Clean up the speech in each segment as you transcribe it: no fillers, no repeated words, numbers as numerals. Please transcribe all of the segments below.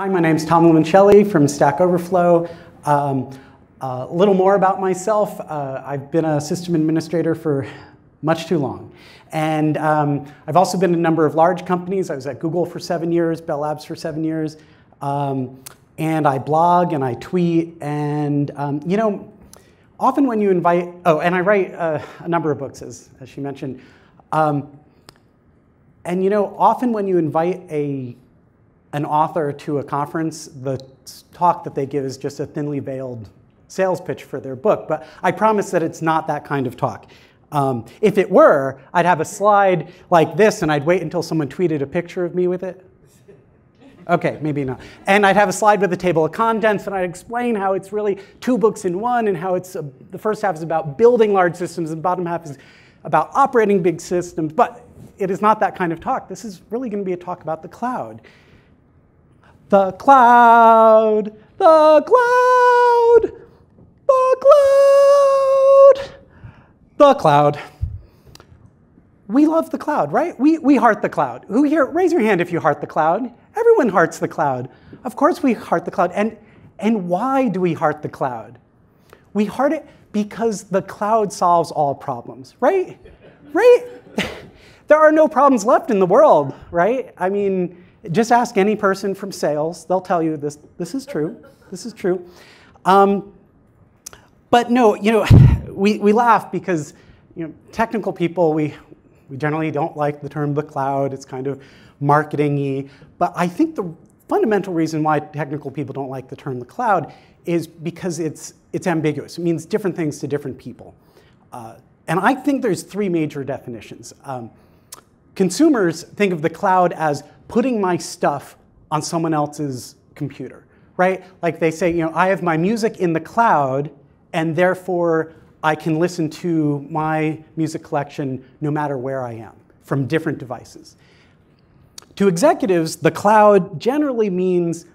Hi, my name's Tom Limoncelli from Stack Overflow. A little more about myself. I've been a system administrator for much too long. And I've also been in a number of large companies. I was at Google for 7 years, Bell Labs for 7 years. And I blog and I tweet. And you know, often when you invite, and I write a number of books, as she mentioned. And you know, often when you invite an author to a conference, the talk that they give is just a thinly veiled sales pitch for their book. But I promise that it's not that kind of talk. If it were, I'd have a slide like this, and I'd wait until someone tweeted a picture of me with it. OK, maybe not. And I'd have a slide with a table of contents, and I'd explain how it's really 2 books in one, and how it's the first half is about building large systems, and the bottom half is about operating big systems. But it is not that kind of talk. This is really going to be a talk about the cloud. The cloud, the cloud, the cloud, the cloud. We love the cloud, right? We heart the cloud. Who here? Raise your hand if you heart the cloud. Everyone hearts the cloud. Of course we heart the cloud. And why do we heart the cloud? We heart it because the cloud solves all problems, right? Right? There are no problems left in the world, right? I mean, just ask any person from sales. They'll tell you this is true. This is true. But no, you know, we laugh because, you know, technical people, we generally don't like the term the cloud. It's kind of marketing-y. But I think the fundamental reason why technical people don't like the term the cloud is because it's ambiguous. It means different things to different people. And I think there's 3 major definitions. Consumers think of the cloud as putting my stuff on someone else's computer, right? Like they say, you know, I have my music in the cloud, and therefore I can listen to my music collection no matter where I am, from different devices. To executives, the cloud generally means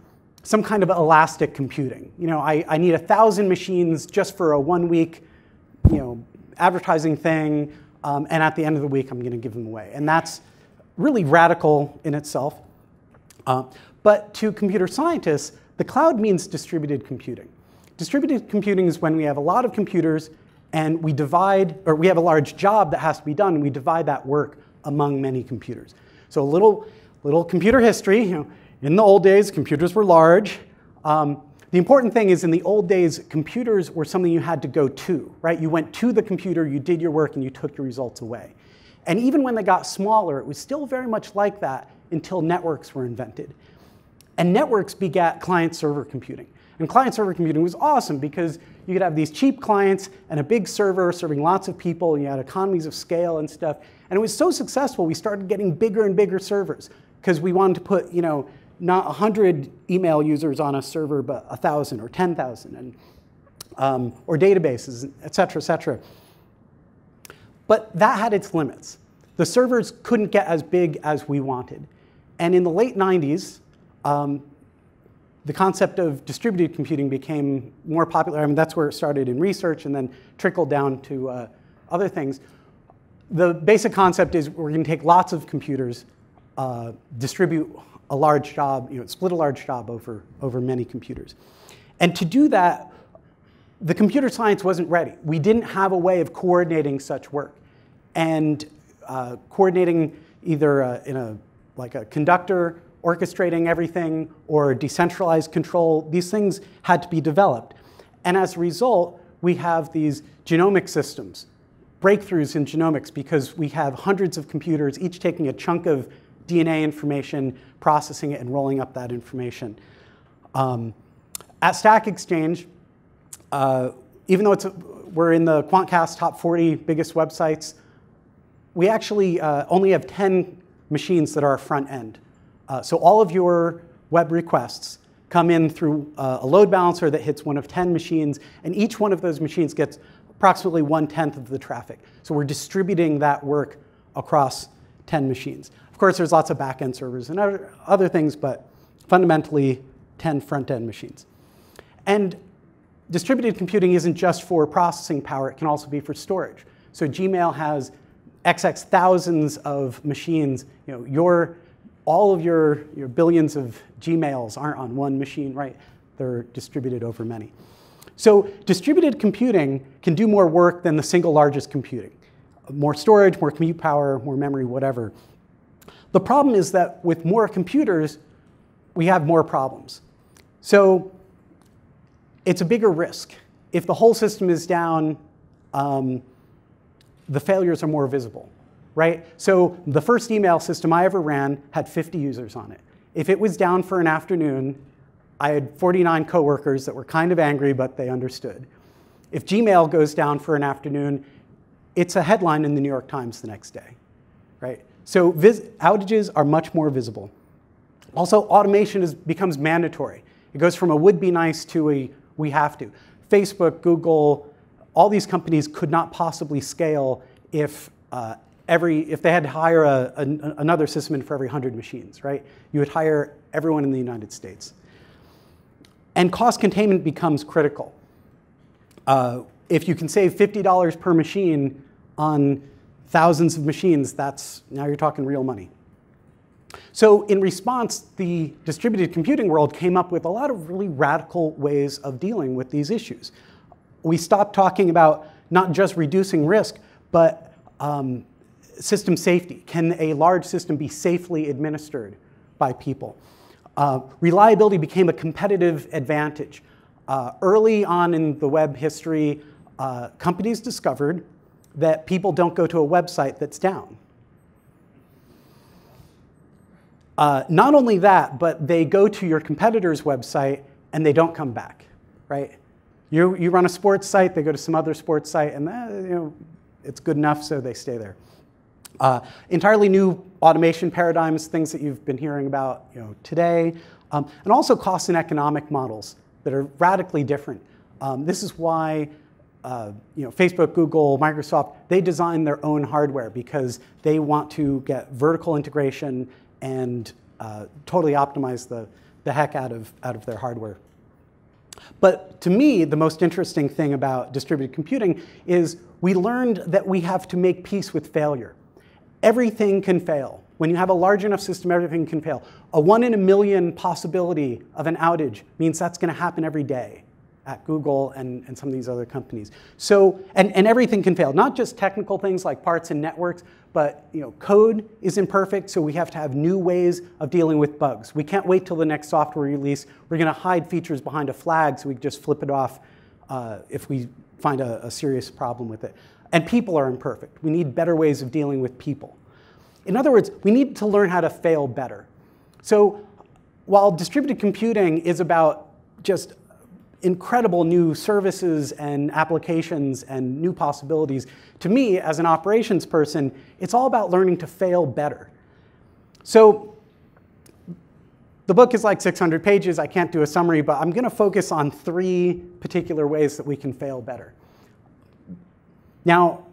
some kind of elastic computing. You know, I need 1,000 machines just for a 1-week, you know, advertising thing, and at the end of the week, I'm going to give them away. And that's really radical in itself. But to computer scientists, the cloud means distributed computing. Distributed computing is when we have a lot of computers, and we divide, or we have a large job that has to be done, and we divide that work among many computers. So a little computer history. You know, in the old days, computers were large. The important thing is, in the old days, computers were something you had to go to, right? You went to the computer, you did your work, and you took your results away. And even when they got smaller, it was still very much like that until networks were invented. And networks begat client-server computing. And client-server computing was awesome because you could have these cheap clients and a big server serving lots of people, and you had economies of scale and stuff. And it was so successful, we started getting bigger and bigger servers because we wanted to put, you know, not 100 email users on a server, but 1,000 or 10,000, and or databases, et cetera, et cetera. But that had its limits. The servers couldn't get as big as we wanted. And in the late 90s, the concept of distributed computing became more popular. I mean, that's where it started in research and then trickled down to other things. The basic concept is we're going to take lots of computers, distribute a large job, you know, split a large job over many computers. And to do that, the computer science wasn't ready. We didn't have a way of coordinating such work. And coordinating either in like a conductor, orchestrating everything, or decentralized control, these things had to be developed. And as a result, we have these genomic systems, breakthroughs in genomics, because we have hundreds of computers, each taking a chunk of DNA information, processing it, and rolling up that information. At Stack Exchange, even though we're in the QuantCast top 40 biggest websites, we actually only have 10 machines that are our front end. So all of your web requests come in through a load balancer that hits one of 10 machines, and each one of those machines gets approximately 1/10 of the traffic. So we're distributing that work across 10 machines. Of course, there's lots of back-end servers and other things, but fundamentally 10 front-end machines. And distributed computing isn't just for processing power, it can also be for storage. So Gmail has XX thousands of machines. You know, your all of your billions of Gmails aren't on one machine, right? They're distributed over many. So distributed computing can do more work than the single largest computing. More storage, more compute power, more memory, whatever. The problem is that with more computers, we have more problems. So it's a bigger risk. If the whole system is down, the failures are more visible, right? So the first email system I ever ran had 50 users on it. If it was down for an afternoon, I had 49 coworkers that were kind of angry, but they understood. If Gmail goes down for an afternoon, it's a headline in the New York Times the next day, right? So outages are much more visible. Also, automation becomes mandatory. It goes from a would be nice to a we have to. Facebook, Google, all these companies could not possibly scale if they had to hire another sysadmin for every 100 machines, right? You would hire everyone in the United States. And cost containment becomes critical. If you can save $50 per machine on thousands of machines, now you're talking real money. So in response, the distributed computing world came up with a lot of really radical ways of dealing with these issues. We stopped talking about not just reducing risk, but system safety. Can a large system be safely administered by people? Reliability became a competitive advantage. Early on in the web history, companies discovered that people don't go to a website that's down. Not only that, but they go to your competitor's website and they don't come back, right? You run a sports site, they go to some other sports site, and it's good enough, so they stay there. Entirely new automation paradigms, things that you've been hearing about today, and also cost and economic models that are radically different. This is why Facebook, Google, Microsoft, they design their own hardware because they want to get vertical integration and totally optimize the heck out of their hardware. But to me, the most interesting thing about distributed computing is we learned that we have to make peace with failure. Everything can fail. When you have a large enough system, everything can fail. A 1 in a million possibility of an outage means that's going to happen every day at Google and some of these other companies. So, and everything can fail, not just technical things like parts and networks, but code is imperfect, so we have to have new ways of dealing with bugs. We can't wait till the next software release. We're going to hide features behind a flag so we can just flip it off if we find a serious problem with it. And people are imperfect. We need better ways of dealing with people. In other words, we need to learn how to fail better. So while distributed computing is about just incredible new services and applications and new possibilities, to me, as an operations person, it's all about learning to fail better. So the book is like 600 pages. I can't do a summary, but I'm going to focus on 3 particular ways that we can fail better. Now,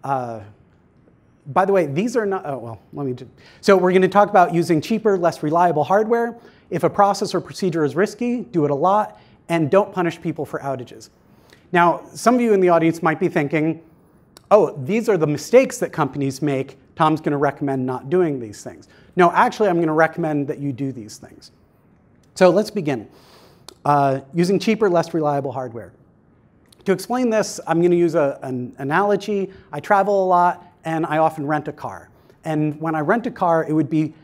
by the way, these are not, so we're going to talk about using cheaper, less reliable hardware. If a process or procedure is risky, do it a lot, and don't punish people for outages. Now, some of you in the audience might be thinking, oh, these are the mistakes that companies make. Tom's going to recommend not doing these things. No, actually, I'm going to recommend that you do these things. So let's begin. Using cheaper, less reliable hardware. To explain this, I'm going to use an analogy. I travel a lot, and I often rent a car. And when I rent a car, it would be,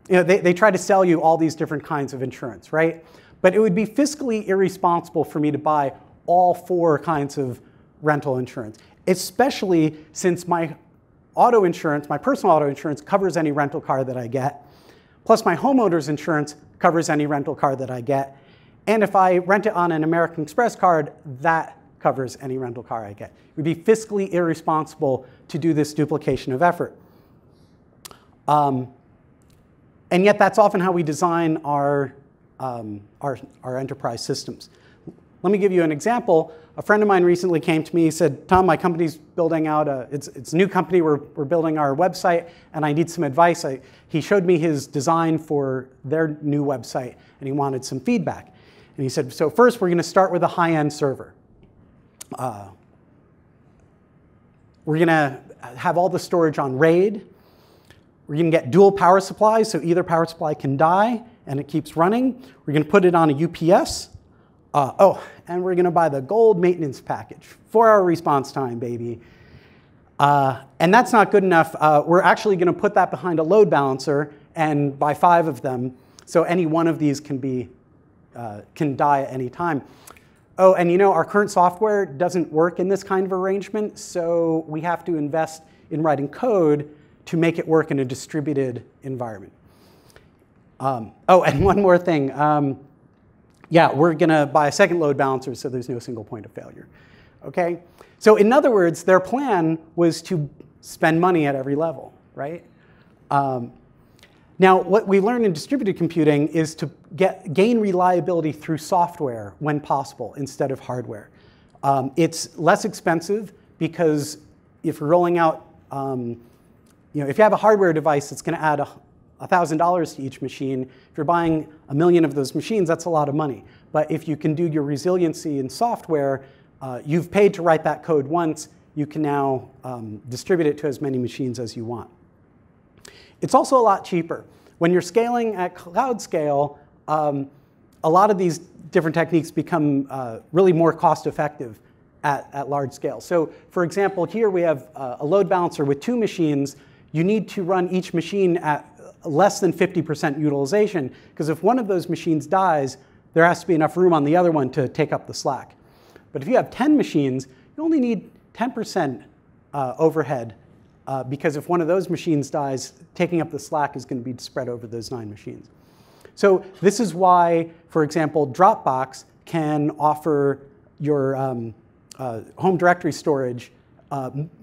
they try to sell you all these different kinds of insurance, right? But it would be fiscally irresponsible for me to buy all 4 kinds of rental insurance, especially since my auto insurance, my personal auto insurance, covers any rental car that I get, plus my homeowner's insurance covers any rental car that I get. And if I rent it on an American Express card, that covers any rental car I get. It would be fiscally irresponsible to do this duplication of effort. And yet that's often how we design our enterprise systems. Let me give you an example. A friend of mine recently came to me. He said, Tom, my company's building out it's a new company. We're building our website, and I need some advice. He showed me his design for their new website, and he wanted some feedback. And he said, so first, we're going to start with a high-end server. We're going to have all the storage on RAID. We're We're going to get dual power supplies, so either power supply can die and it keeps running. We're going to put it on a UPS. And we're going to buy the gold maintenance package. 4-hour response time, baby. And that's not good enough. We're actually going to put that behind a load balancer and buy 5 of them, so any one of these can die at any time. Oh, and you know, our current software doesn't work in this kind of arrangement, so we have to invest in writing code to make it work in a distributed environment. And one more thing. Yeah, we're going to buy a second load balancer so there's no single point of failure. Okay? So in other words, their plan was to spend money at every level, right? Now, what we learned in distributed computing is to gain reliability through software when possible instead of hardware. It's less expensive because if you're rolling out, if you have a hardware device that's going to add $1,000 to each machine, if you're buying 1 million of those machines, that's a lot of money. But if you can do your resiliency in software, you've paid to write that code once, you can now distribute it to as many machines as you want. It's also a lot cheaper. When you're scaling at cloud scale, a lot of these different techniques become really more cost effective at large scale. So for example, here we have a load balancer with 2 machines. You need to run each machine at less than 50% utilization, because if one of those machines dies, there has to be enough room on the other one to take up the slack. But if you have 10 machines, you only need 10% overhead, because if one of those machines dies, taking up the slack is going to be spread over those 9 machines. So this is why, for example, Dropbox can offer your home directory storage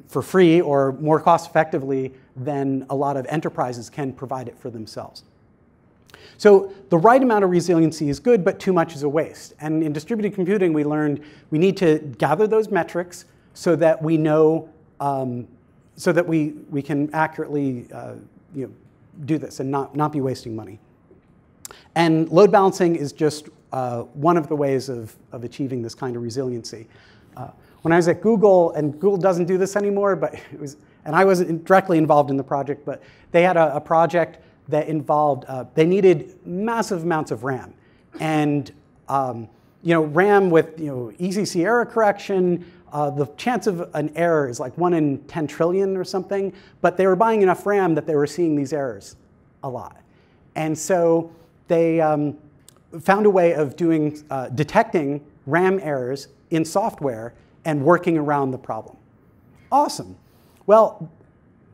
for free or more cost effectively than a lot of enterprises can provide it for themselves. So the right amount of resiliency is good, but too much is a waste. And in distributed computing, we learned we need to gather those metrics so that we know, so that we can accurately do this and not be wasting money. And load balancing is just one of the ways of achieving this kind of resiliency. When I was at Google, and Google doesn't do this anymore, but it was, and I wasn't directly involved in the project, but they had a project that involved, they needed massive amounts of RAM. And RAM with ECC error correction, the chance of an error is like 1 in 10 trillion or something, but they were buying enough RAM that they were seeing these errors a lot. And so they found a way of doing, detecting RAM errors in software and working around the problem. Awesome. Well,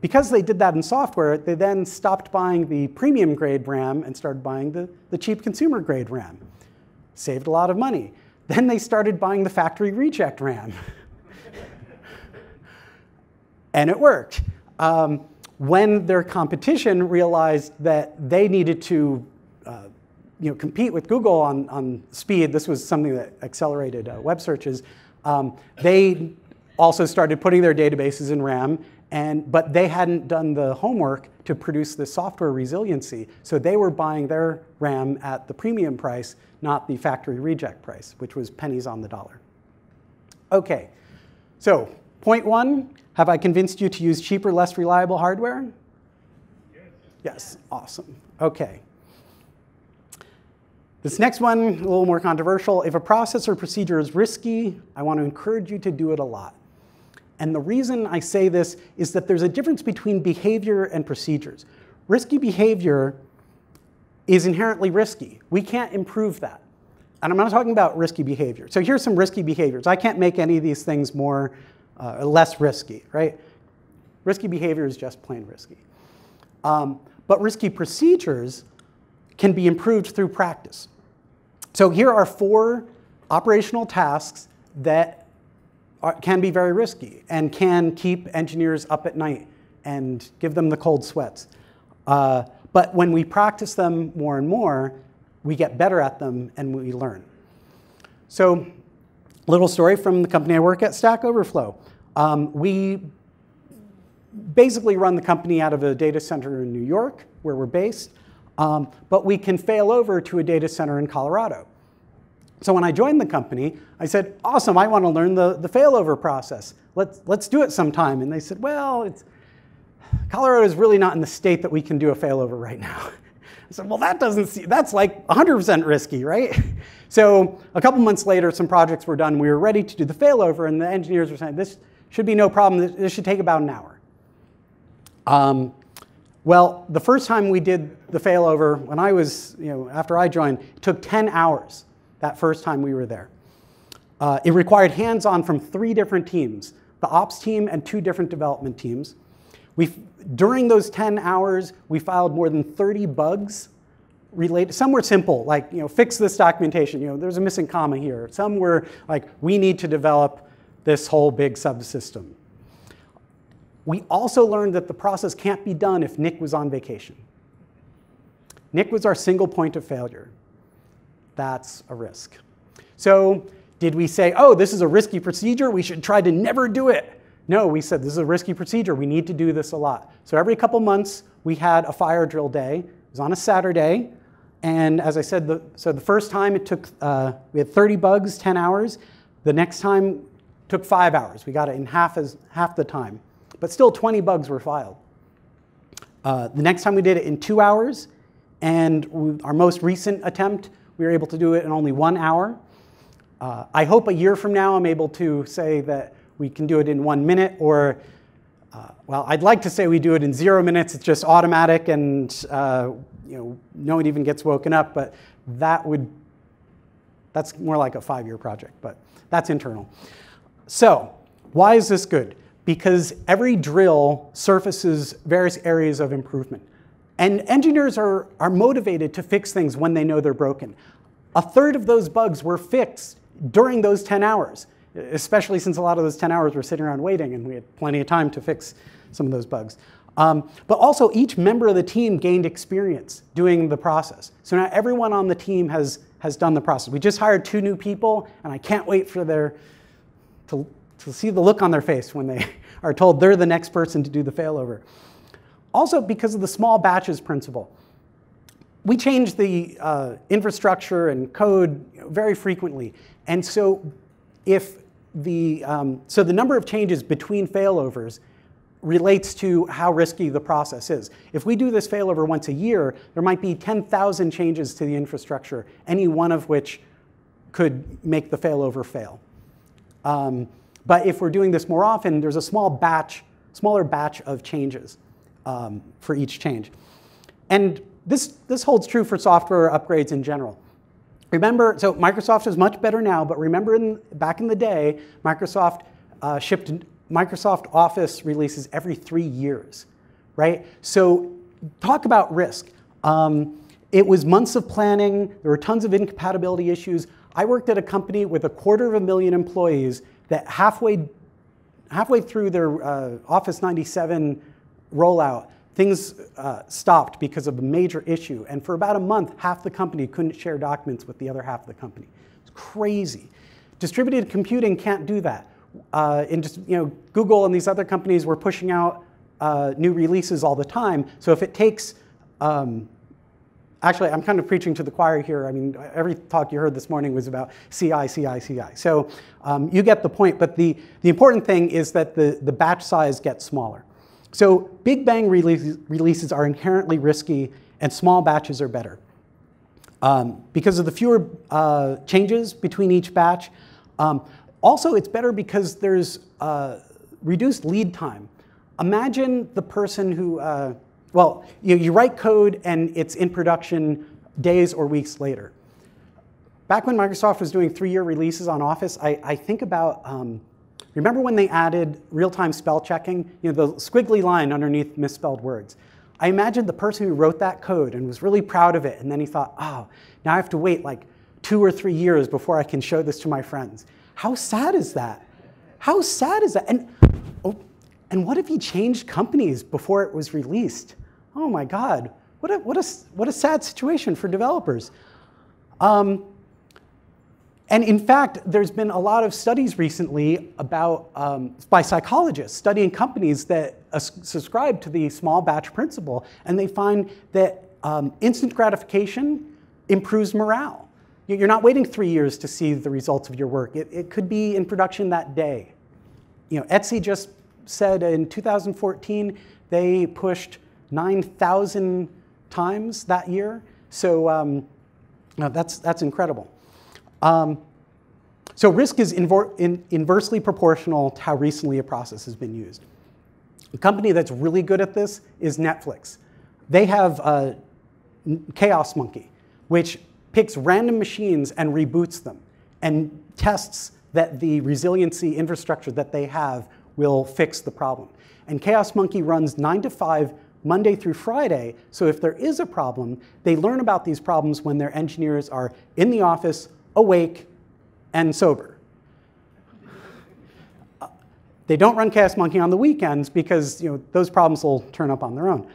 because they did that in software, they then stopped buying the premium grade RAM and started buying the cheap consumer grade RAM. Saved a lot of money. Then they started buying the factory reject RAM. And it worked. When their competition realized that they needed to compete with Google on speed, this was something that accelerated web searches, they also started putting their databases in RAM, but they hadn't done the homework to produce the software resiliency. So they were buying their RAM at the premium price, not the factory reject price, which was pennies on the dollar. OK, so point 1, have I convinced you to use cheaper, less reliable hardware? Yes. Yes, awesome. OK. This next one, a little more controversial. If a process or procedure is risky, I want to encourage you to do it a lot. And the reason I say this is that there's a difference between behavior and procedures. Risky behavior is inherently risky. We can't improve that. And I'm not talking about risky behavior. So here's some risky behaviors. I can't make any of these things more or less risky, right? Risky behavior is just plain risky. But risky procedures can be improved through practice. So here are 4 operational tasks that can be very risky and can keep engineers up at night and give them the cold sweats. But when we practice them more and more, we get better at them and we learn. So a little story from the company I work at, Stack Overflow. We basically run the company out of a data center in New York, where we're based. But we can fail over to a data center in Colorado. So when I joined the company, I said, awesome, I want to learn the failover process. Let's do it sometime. And they said, well, Colorado is really not in the state that we can do a failover right now. I said, well, that's like 100% risky, right? So a couple months later, some projects were done. We were ready to do the failover, and the engineers were saying, this should be no problem. This should take about an hour. Well, the first time we did the failover, when I was, after I joined, it took 10 hours that first time we were there. It required hands-on from 3 different teams, the ops team and 2 different development teams. During those 10 hours, we filed more than 30 bugs related. Some were simple, like fix this documentation. There's a missing comma here. Some were like, we need to develop this whole big subsystem. We also learned that the process can't be done if Nick was on vacation. Nick was our single point of failure. That's a risk. So did we say, oh, this is a risky procedure, we should try to never do it? No, we said this is a risky procedure, we need to do this a lot. So every couple months, we had a fire drill day. It was on a Saturday. And as I said, so the first time it took, we had 30 bugs, 10 hours. The next time took 5 hours. We got it in half the time. But still 20 bugs were filed. The next time we did it in 2 hours. And our most recent attempt, we were able to do it in only 1 hour. I hope a year from now I'm able to say that we can do it in 1 minute, or, well, I'd like to say we do it in 0 minutes. It's just automatic, and no one even gets woken up. But that's more like a 5-year project, but that's internal. So why is this good? Because every drill surfaces various areas of improvement. And engineers are motivated to fix things when they know they're broken. A third of those bugs were fixed during those 10 hours, especially since a lot of those 10 hours were sitting around waiting, and we had plenty of time to fix some of those bugs. But also, each member of the team gained experience doing the process. So now everyone on the team has done the process. We just hired 2 new people, and I can't wait for to see the look on their face when they are told they're the next person to do the failover. Also, because of the small batches principle, we change the infrastructure and code very frequently. And so if the number of changes between failovers relates to how risky the process is. If we do this failover once a year, there might be 10,000 changes to the infrastructure, any one of which could make the failover fail. But if we're doing this more often, there's a smaller batch of changes for each change. And this holds true for software upgrades in general. Remember, so Microsoft is much better now, but remember back in the day, Microsoft shipped Microsoft Office releases every 3 years, right? So talk about risk. It was months of planning. There were tons of incompatibility issues. I worked at a company with 250,000 employees that halfway through their Office 97 rollout, things stopped because of a major issue. And for about a month, half the company couldn't share documents with the other half of the company. It's crazy. Distributed computing can't do that. Google and these other companies were pushing out new releases all the time. So if it takes, actually, I'm kind of preaching to the choir here. I mean, every talk you heard this morning was about CI, CI, CI. So you get the point. But the important thing is that the batch size gets smaller. So big bang releases are inherently risky, and small batches are better. Because of the fewer changes between each batch. Also, it's better because there's reduced lead time. Imagine the person who, you write code and it's in production days or weeks later. Back when Microsoft was doing 3-year releases on Office, I think about, remember when they added real-time spell checking? The squiggly line underneath misspelled words. I imagined the person who wrote that code and was really proud of it, and then he thought, oh, now I have to wait like 2 or 3 years before I can show this to my friends. How sad is that? How sad is that? And what if he changed companies before it was released? Oh my God, what a sad situation for developers. And in fact, there's been a lot of studies recently about, by psychologists studying companies that subscribe to the small batch principle, and they find that instant gratification improves morale. You're not waiting 3 years to see the results of your work. It could be in production that day. Etsy just said in 2014 they pushed 9,000 times that year. So that's incredible. So risk is inversely proportional to how recently a process has been used. A company that's really good at this is Netflix. They have Chaos Monkey, which picks random machines and reboots them and tests that the resiliency infrastructure that they have will fix the problem. And Chaos Monkey runs 9 to 5, Monday through Friday, so if there is a problem, they learn about these problems when their engineers are in the office, awake, and sober. They don't run Chaos Monkey on the weekends because those problems will turn up on their own.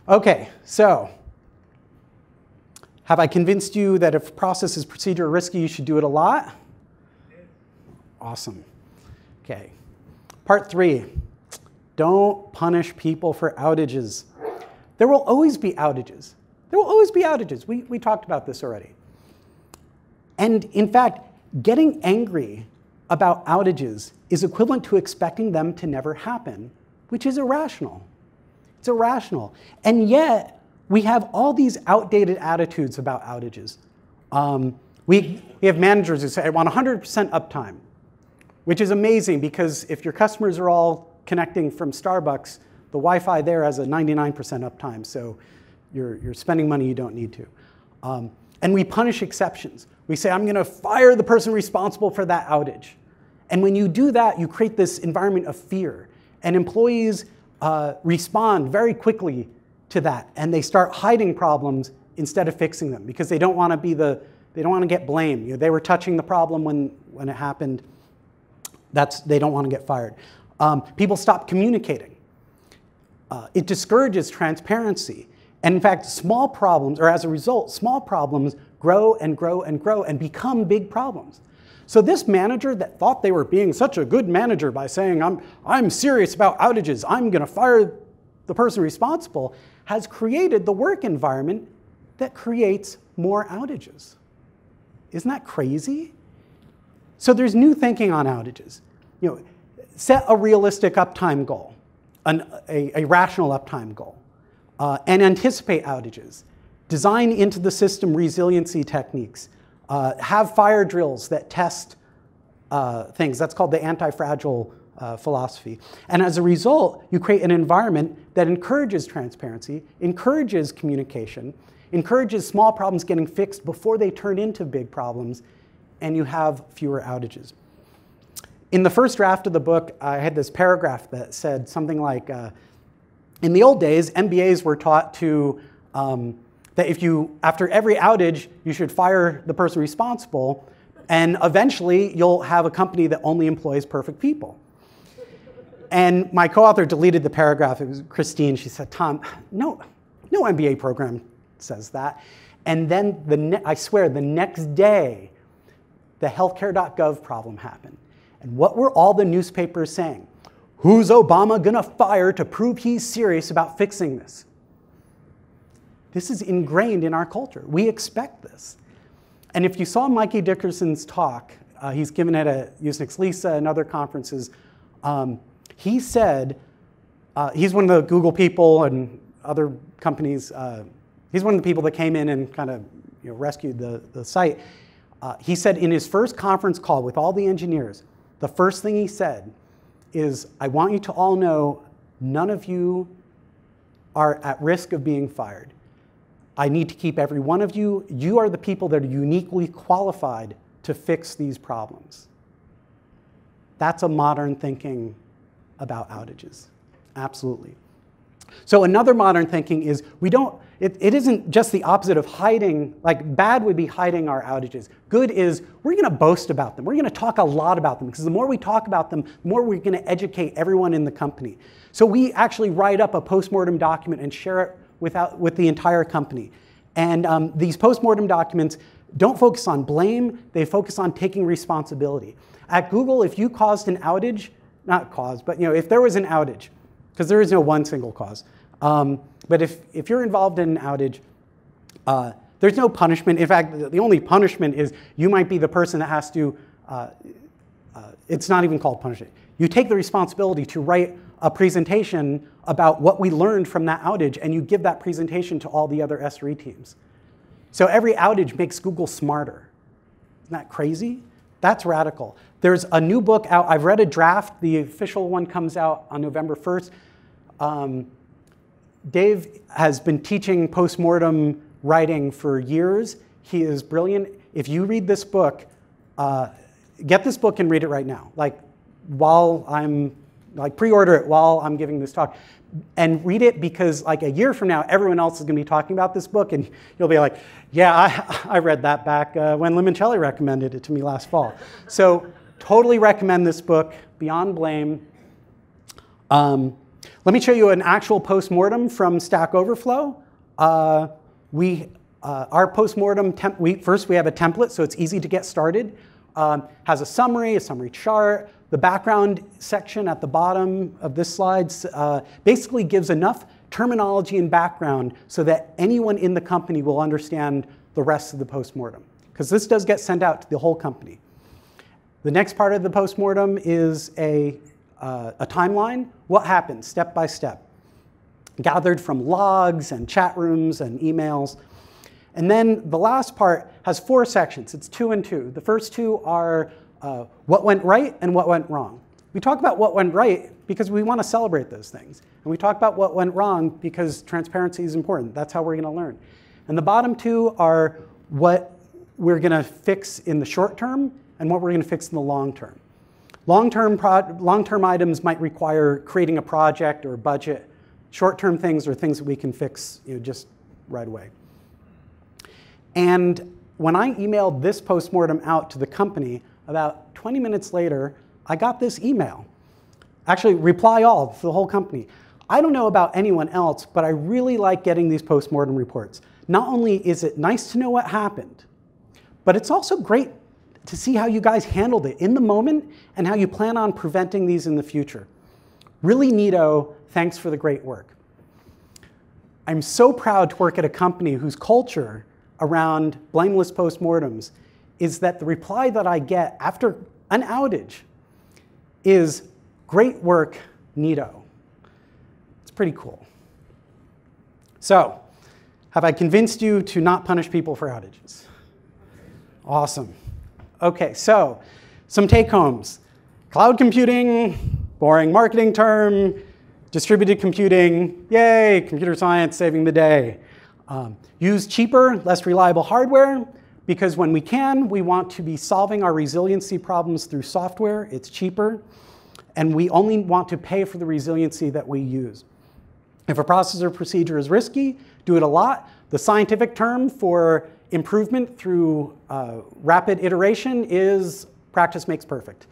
Okay, so have I convinced you that if a process is procedure or risky, you should do it a lot? Awesome. Okay. Part 3, don't punish people for outages. There will always be outages. There will always be outages. We talked about this already. And in fact, getting angry about outages is equivalent to expecting them to never happen, which is irrational. It's irrational. And yet, we have all these outdated attitudes about outages. We have managers who say, I want 100% uptime, which is amazing because if your customers are all connecting from Starbucks, the Wi-Fi there has a 99% uptime, so you're spending money you don't need to. And we punish exceptions. We say, I'm going to fire the person responsible for that outage. And when you do that, you create this environment of fear. And employees respond very quickly to that. And they start hiding problems instead of fixing them because they don't want to be they don't want to get blamed. They were touching the problem when it happened. They don't want to get fired. People stop communicating. It discourages transparency. And in fact, small problems, or as a result, small problems grow and grow and grow and become big problems. So this manager that thought they were being such a good manager by saying, I'm serious about outages, I'm going to fire the person responsible, has created the work environment that creates more outages. Isn't that crazy? So there's new thinking on outages. Set a realistic uptime goal, a rational uptime goal, and anticipate outages. Design into the system resiliency techniques. Have fire drills that test things. That's called the anti-fragile philosophy. And as a result, you create an environment that encourages transparency, encourages communication, encourages small problems getting fixed before they turn into big problems, and you have fewer outages. In the first draft of the book, I had this paragraph that said something like, in the old days, MBAs were taught to that after every outage, you should fire the person responsible, and eventually you'll have a company that only employs perfect people. And my co-author deleted the paragraph. It was Christine. She said, Tom, no MBA program says that. And then I swear, the next day, the healthcare.gov problem happened. And what were all the newspapers saying? Who's Obama gonna fire to prove he's serious about fixing this? This is ingrained in our culture. We expect this. And if you saw Mikey Dickerson's talk, he's given it at Usenix Lisa and other conferences, he said, he's one of the Google people and other companies, he's one of the people that came in and kind of rescued the site. He said in his first conference call with all the engineers, the first thing he said is, I want you to all know none of you are at risk of being fired. I need to keep every one of you. You are the people that are uniquely qualified to fix these problems. That's a modern thinking about outages. Absolutely. So another modern thinking is it isn't just the opposite of hiding, like bad would be hiding our outages. Good is we're going to boast about them. We're going to talk a lot about them because the more we talk about them, the more we're going to educate everyone in the company. So we actually write up a postmortem document and share it with the entire company. And these postmortem documents don't focus on blame, they focus on taking responsibility. At Google, if you caused an outage, not caused, but if there was an outage, because there is no one single cause, but if you're involved in an outage, there's no punishment. In fact, the only punishment is you might be the person that has to, it's not even called punishment. You take the responsibility to write a presentation about what we learned from that outage, and you give that presentation to all the other SRE teams. So every outage makes Google smarter. Isn't that crazy? That's radical. There's a new book out. I've read a draft. The official one comes out on November 1st. Dave has been teaching postmortem writing for years. He is brilliant. If you read this book, get this book and read it right now. Pre-order it while I'm giving this talk. And read it because a year from now, everyone else is going to be talking about this book, and you'll be like, yeah, I read that back when Limoncelli recommended it to me last fall. So totally recommend this book, Beyond Blame. Let me show you an actual postmortem from Stack Overflow. Our postmortem, first we have a template, so it's easy to get started. Has a summary chart. The background section at the bottom of this slide basically gives enough terminology and background so that anyone in the company will understand the rest of the postmortem, because this does get sent out to the whole company. The next part of the postmortem is a timeline. What happened, step by step, gathered from logs and chat rooms and emails. And then the last part has 4 sections. It's 2 and 2. The first 2 are what went right and what went wrong. We talk about what went right because we want to celebrate those things. And we talk about what went wrong because transparency is important. That's how we're going to learn. And the bottom 2 are what we're going to fix in the short term and what we're going to fix in the long term. Long-term items might require creating a project or a budget. Short-term things are things that we can fix just right away. And when I emailed this postmortem out to the company, about 20 minutes later, I got this email. Actually, reply all for the whole company. I don't know about anyone else, but I really like getting these postmortem reports. Not only is it nice to know what happened, but it's also great to see how you guys handled it in the moment and how you plan on preventing these in the future. Really neato. Thanks for the great work. I'm so proud to work at a company whose culture around blameless postmortems is that the reply that I get after an outage is great work, neato. It's pretty cool. So, have I convinced you to not punish people for outages? Awesome. Okay, so some take-homes. Cloud computing, boring marketing term. Distributed computing, yay, computer science saving the day. Use cheaper, less reliable hardware, because when we can, we want to be solving our resiliency problems through software. It's cheaper. And we only want to pay for the resiliency that we use. If a process or procedure is risky, do it a lot. The scientific term for improvement through rapid iteration is practice makes perfect.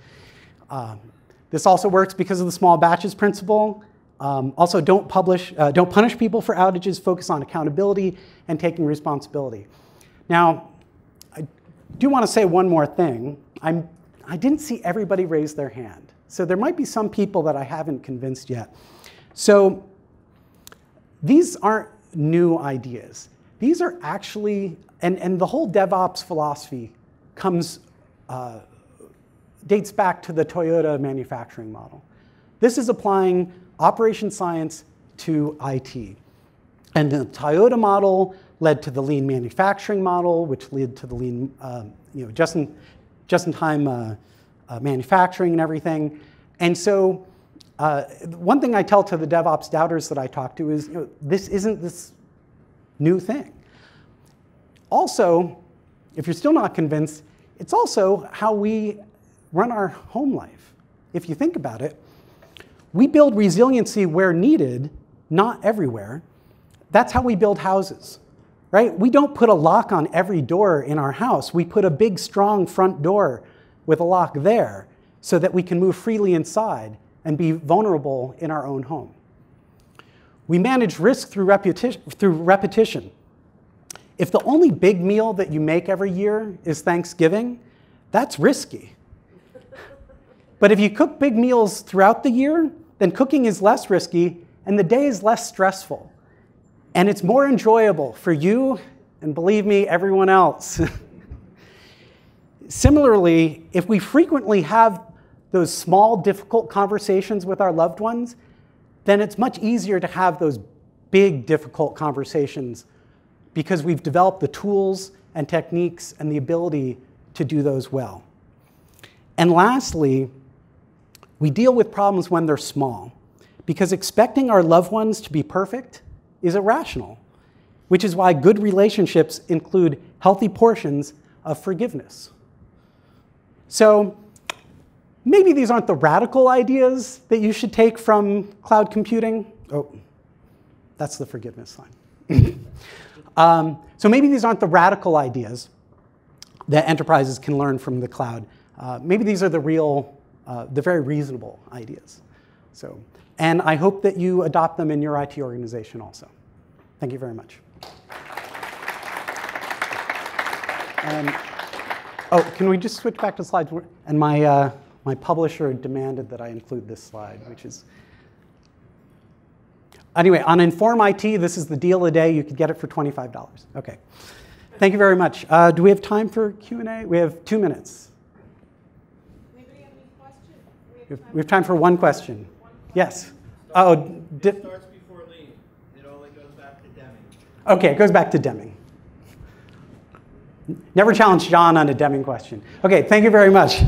This also works because of the small batches principle. Also, don't punish people for outages. Focus on accountability and taking responsibility. Now, I do want to say one more thing. I didn't see everybody raise their hand. So there might be some people that I haven't convinced yet. So these aren't new ideas. These are actually, and the whole DevOps philosophy dates back to the Toyota manufacturing model. This is applying operation science to IT. And the Toyota model led to the lean manufacturing model, which led to the lean, just-in-time manufacturing and everything. And so one thing I tell to the DevOps doubters that I talk to is, this isn't this new thing. Also, if you're still not convinced, it's also how we run our home life. If you think about it, we build resiliency where needed, not everywhere. That's how we build houses, right? We don't put a lock on every door in our house. We put a big, strong front door with a lock there so that we can move freely inside and be vulnerable in our own home. We manage risk through repetition. If the only big meal that you make every year is Thanksgiving, that's risky. But if you cook big meals throughout the year, then cooking is less risky and the day is less stressful. And it's more enjoyable for you and, believe me, everyone else. Similarly, if we frequently have those small, difficult conversations with our loved ones, then it's much easier to have those big, difficult conversations because we've developed the tools and techniques and the ability to do those well. And lastly, we deal with problems when they're small, because expecting our loved ones to be perfect is irrational, which is why good relationships include healthy portions of forgiveness. So maybe these aren't the radical ideas that you should take from cloud computing. Oh, that's the forgiveness line. So maybe these aren't the radical ideas that enterprises can learn from the cloud. Maybe these are the very reasonable ideas. And I hope that you adopt them in your IT organization also. Thank you very much. Oh, can we just switch back to slides? And my publisher demanded that I include this slide, which is... Anyway, on Inform IT, this is the deal of the day. You could get it for $25. OK. Thank you very much. Do we have time for Q&A? We have 2 minutes. Anybody have any questions? We have time for one question. Yes. It starts before lean. It only goes back to Deming. OK, it goes back to Deming. Never challenge John on a Deming question. OK, thank you very much.